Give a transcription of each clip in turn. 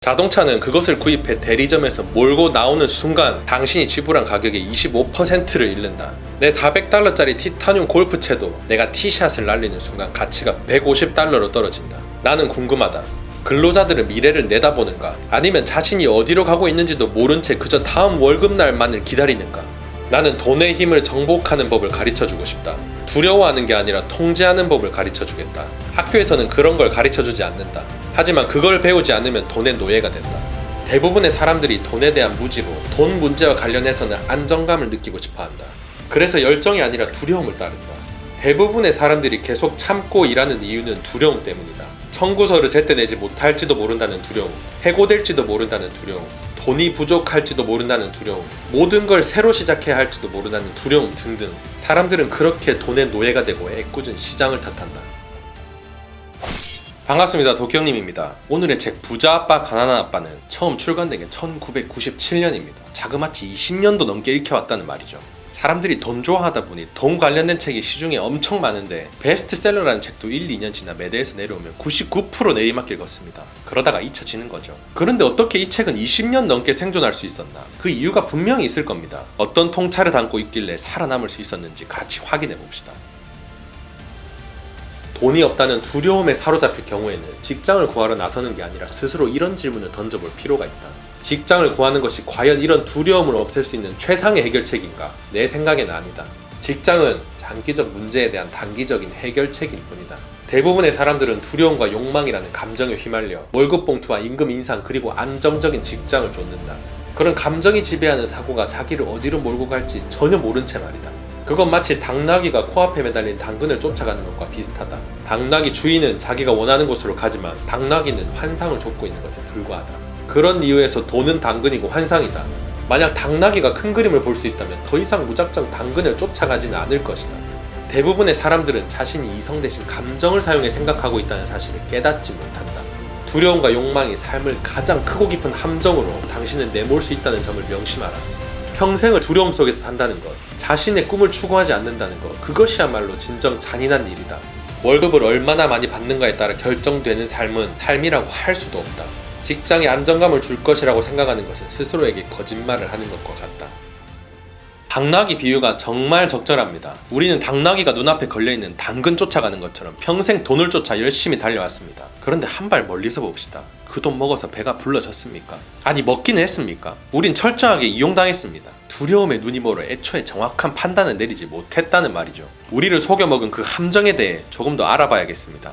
자동차는 그것을 구입해 대리점에서 몰고 나오는 순간 당신이 지불한 가격의 25%를 잃는다. 내 400달러짜리 티타늄 골프채도 내가 티샷을 날리는 순간 가치가 150달러로 떨어진다. 나는 궁금하다. 근로자들은 미래를 내다보는가? 아니면 자신이 어디로 가고 있는지도 모른 채 그저 다음 월급날만을 기다리는가? 나는 돈의 힘을 정복하는 법을 가르쳐주고 싶다. 두려워하는 게 아니라 통제하는 법을 가르쳐주겠다. 학교에서는 그런 걸 가르쳐주지 않는다. 하지만 그걸 배우지 않으면 돈의 노예가 된다. 대부분의 사람들이 돈에 대한 무지로 돈 문제와 관련해서는 안정감을 느끼고 싶어한다. 그래서 열정이 아니라 두려움을 따른다. 대부분의 사람들이 계속 참고 일하는 이유는 두려움 때문이다. 청구서를 제때 내지 못할지도 모른다는 두려움, 해고될지도 모른다는 두려움, 돈이 부족할지도 모른다는 두려움, 모든 걸 새로 시작해야 할지도 모른다는 두려움 등등. 사람들은 그렇게 돈의 노예가 되고 애꿎은 시장을 탓한다. 반갑습니다. 도쿄형님입니다. 오늘의 책 부자 아빠 가난한 아빠는 처음 출간된 게 1997년입니다. 자그마치 20년도 넘게 읽혀왔다는 말이죠. 사람들이 돈 좋아하다 보니 돈 관련된 책이 시중에 엄청 많은데 베스트셀러라는 책도 1, 2년 지나 매대에서 내려오면 99% 내리막길 걷습니다. 그러다가 잊혀지는 거죠. 그런데 어떻게 이 책은 20년 넘게 생존할 수 있었나? 그 이유가 분명히 있을 겁니다. 어떤 통찰을 담고 있길래 살아남을 수 있었는지 같이 확인해 봅시다. 돈이 없다는 두려움에 사로잡힐 경우에는 직장을 구하러 나서는 게 아니라 스스로 이런 질문을 던져볼 필요가 있다. 직장을 구하는 것이 과연 이런 두려움을 없앨 수 있는 최상의 해결책인가? 내 생각에는 아니다. 직장은 장기적 문제에 대한 단기적인 해결책일 뿐이다. 대부분의 사람들은 두려움과 욕망이라는 감정에 휘말려 월급 봉투와 임금 인상 그리고 안정적인 직장을 쫓는다. 그런 감정이 지배하는 사고가 자기를 어디로 몰고 갈지 전혀 모른 채 말이다. 그건 마치 당나귀가 코앞에 매달린 당근을 쫓아가는 것과 비슷하다. 당나귀 주인은 자기가 원하는 곳으로 가지만 당나귀는 환상을 쫓고 있는 것에 불과하다. 그런 이유에서 돈은 당근이고 환상이다. 만약 당나귀가 큰 그림을 볼 수 있다면 더 이상 무작정 당근을 쫓아가지는 않을 것이다. 대부분의 사람들은 자신이 이성 대신 감정을 사용해 생각하고 있다는 사실을 깨닫지 못한다. 두려움과 욕망이 삶을 가장 크고 깊은 함정으로 당신을 내몰 수 있다는 점을 명심하라. 평생을 두려움 속에서 산다는 것, 자신의 꿈을 추구하지 않는다는 것, 그것이야말로 진정 잔인한 일이다. 월급을 얼마나 많이 받는가에 따라 결정되는 삶은 삶이라고 할 수도 없다. 직장에 안정감을 줄 것이라고 생각하는 것은 스스로에게 거짓말을 하는 것과 같다. 당나귀 비유가 정말 적절합니다. 우리는 당나귀가 눈앞에 걸려있는 당근 쫓아가는 것처럼 평생 돈을 쫓아 열심히 달려왔습니다. 그런데 한 발 멀리서 봅시다. 그 돈 먹어서 배가 불러졌습니까? 아니 먹기는 했습니까? 우린 철저하게 이용당했습니다. 두려움에 눈이 멀어 애초에 정확한 판단을 내리지 못했다는 말이죠. 우리를 속여먹은 그 함정에 대해 조금 더 알아봐야겠습니다.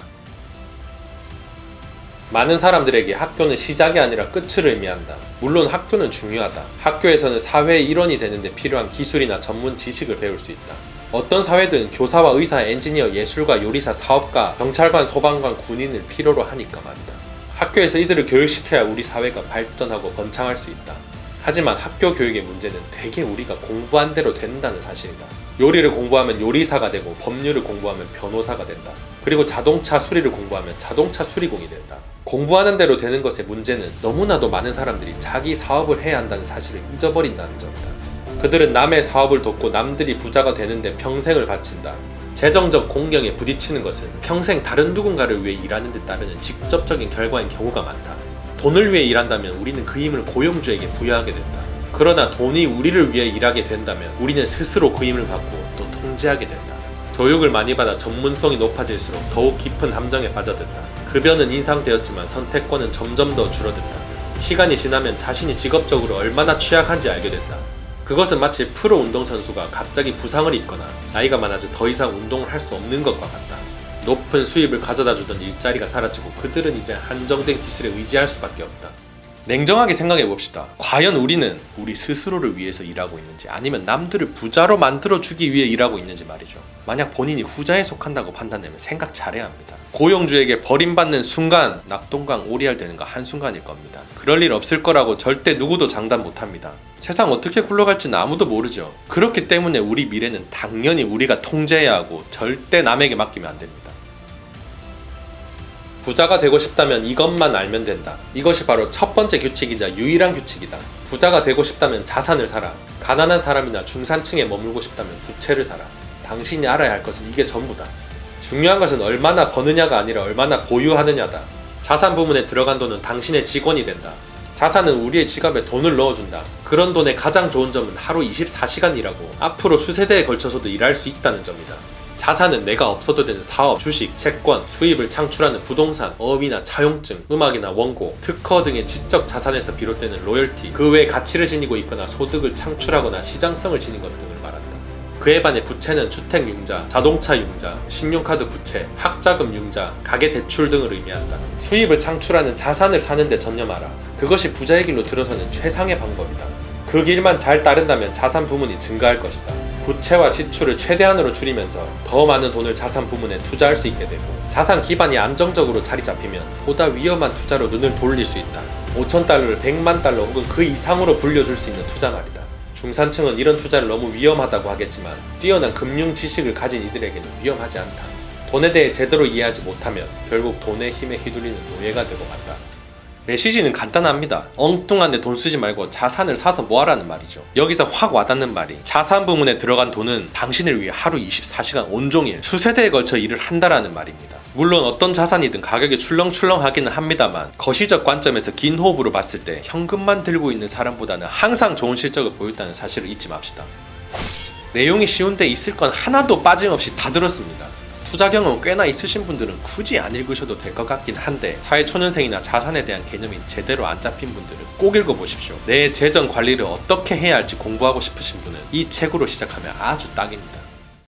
많은 사람들에게 학교는 시작이 아니라 끝을 의미한다. 물론 학교는 중요하다. 학교에서는 사회의 일원이 되는데 필요한 기술이나 전문 지식을 배울 수 있다. 어떤 사회든 교사와 의사, 엔지니어, 예술가, 요리사, 사업가, 경찰관, 소방관, 군인을 필요로 하니까 말이다. 학교에서 이들을 교육시켜야 우리 사회가 발전하고 번창할 수 있다. 하지만 학교 교육의 문제는 대개 우리가 공부한 대로 된다는 사실이다. 요리를 공부하면 요리사가 되고 법률을 공부하면 변호사가 된다. 그리고 자동차 수리를 공부하면 자동차 수리공이 된다. 공부하는 대로 되는 것의 문제는 너무나도 많은 사람들이 자기 사업을 해야 한다는 사실을 잊어버린다는 점이다. 그들은 남의 사업을 돕고 남들이 부자가 되는데 평생을 바친다. 재정적 공경에 부딪히는 것은 평생 다른 누군가를 위해 일하는 데 따르는 직접적인 결과인 경우가 많다. 돈을 위해 일한다면 우리는 그 힘을 고용주에게 부여하게 된다. 그러나 돈이 우리를 위해 일하게 된다면 우리는 스스로 그 힘을 받고 또 통제하게 된다. 교육을 많이 받아 전문성이 높아질수록 더욱 깊은 함정에 빠져든다. 급여는 인상되었지만 선택권은 점점 더 줄어든다. 시간이 지나면 자신이 직업적으로 얼마나 취약한지 알게 된다. 그것은 마치 프로 운동선수가 갑자기 부상을 입거나 나이가 많아져 더 이상 운동을 할 수 없는 것과 같다. 높은 수입을 가져다주던 일자리가 사라지고 그들은 이제 한정된 기술에 의지할 수밖에 없다. 냉정하게 생각해봅시다. 과연 우리는 우리 스스로를 위해서 일하고 있는지 아니면 남들을 부자로 만들어주기 위해 일하고 있는지 말이죠. 만약 본인이 후자에 속한다고 판단되면 생각 잘해야 합니다. 고용주에게 버림받는 순간 낙동강 오리알 되는 거 한순간일 겁니다. 그럴 일 없을 거라고 절대 누구도 장담 못합니다. 세상 어떻게 굴러갈지는 아무도 모르죠. 그렇기 때문에 우리 미래는 당연히 우리가 통제해야 하고 절대 남에게 맡기면 안 됩니다. 부자가 되고 싶다면 이것만 알면 된다. 이것이 바로 첫 번째 규칙이자 유일한 규칙이다. 부자가 되고 싶다면 자산을 사라. 가난한 사람이나 중산층에 머물고 싶다면 부채를 사라. 당신이 알아야 할 것은 이게 전부다. 중요한 것은 얼마나 버느냐가 아니라 얼마나 보유하느냐다. 자산 부문에 들어간 돈은 당신의 직원이 된다. 자산은 우리의 지갑에 돈을 넣어준다. 그런 돈의 가장 좋은 점은 하루 24시간 일하고 앞으로 수세대에 걸쳐서도 일할 수 있다는 점이다. 자산은 내가 없어도 되는 사업, 주식, 채권, 수입을 창출하는 부동산, 어업이나 차용증, 음악이나 원고, 특허 등의 지적 자산에서 비롯되는 로열티, 그 외 가치를 지니고 있거나 소득을 창출하거나 시장성을 지닌 것 등을 말한다. 그에 반해 부채는 주택융자, 자동차융자, 신용카드 부채, 학자금 융자, 가계대출 등을 의미한다. 수입을 창출하는 자산을 사는 데 전념하라. 그것이 부자의 길로 들어서는 최상의 방법이다. 그 길만 잘 따른다면 자산 부문이 증가할 것이다. 부채와 지출을 최대한으로 줄이면서 더 많은 돈을 자산 부문에 투자할 수 있게 되고, 자산 기반이 안정적으로 자리 잡히면 보다 위험한 투자로 눈을 돌릴 수 있다. 5,000달러를 100만 달러 혹은 그 이상으로 불려줄 수 있는 투자 말이다. 중산층은 이런 투자를 너무 위험하다고 하겠지만 뛰어난 금융 지식을 가진 이들에게는 위험하지 않다. 돈에 대해 제대로 이해하지 못하면 결국 돈의 힘에 휘둘리는 노예가 되고 만다. 메시지는 간단합니다. 엉뚱한 데 돈 쓰지 말고 자산을 사서 뭐하라는 말이죠. 여기서 확 와닿는 말이, 자산 부문에 들어간 돈은 당신을 위해 하루 24시간 온종일 수세대에 걸쳐 일을 한다라는 말입니다. 물론 어떤 자산이든 가격이 출렁출렁하기는 합니다만, 거시적 관점에서 긴 호흡으로 봤을 때 현금만 들고 있는 사람보다는 항상 좋은 실적을 보였다는 사실을 잊지 맙시다. 내용이 쉬운데 있을 건 하나도 빠짐없이 다 들었습니다. 투자 경험 꽤나 있으신 분들은 굳이 안 읽으셔도 될 것 같긴 한데, 사회초년생이나 자산에 대한 개념이 제대로 안 잡힌 분들은 꼭 읽어보십시오. 내 재정 관리를 어떻게 해야 할지 공부하고 싶으신 분은 이 책으로 시작하면 아주 딱입니다.